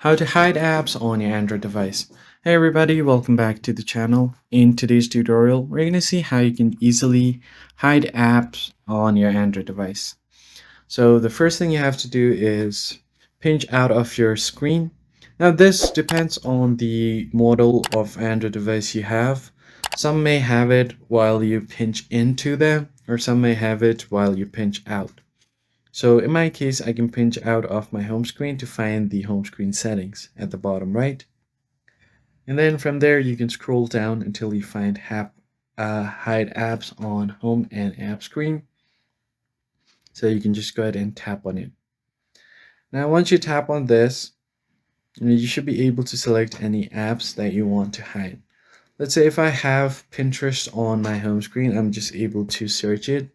How to hide apps on your Android device. Hey everybody, welcome back to the channel. In today's tutorial, we're going to see how you can easily hide apps on your Android device. So the first thing you have to do is pinch out of your screen. Now this depends on the model of Android device you have. Some may have it while you pinch into them, or some may have it while you pinch out. So in my case, I can pinch out of my home screen to find the home screen settings at the bottom right. And then from there, you can scroll down until you find hide apps on home and app screen. So you can just go ahead and tap on it. Now, once you tap on this, you should be able to select any apps that you want to hide. Let's say if I have Pinterest on my home screen, I'm just able to search it.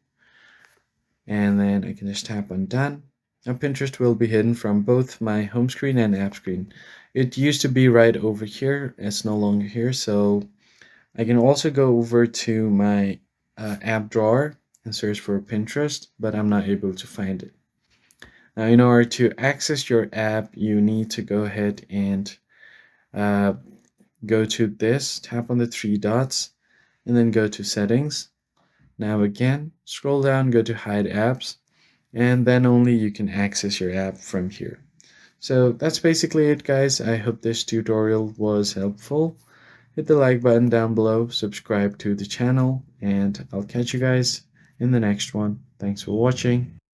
And then I can just tap on done. Now Pinterest will be hidden from both my home screen and app screen. It used to be right over here, it's no longer here, so I can also go over to my app drawer and search for Pinterest, but I'm not able to find it. Now in order to access your app, you need to go ahead and uh, go to this, tap on the three dots, and then go to settings. Now again, scroll down, go to hide apps, and then only you can access your app from here. So that's basically it, guys. I hope this tutorial was helpful. Hit the like button down below, subscribe to the channel, and I'll catch you guys in the next one. Thanks for watching.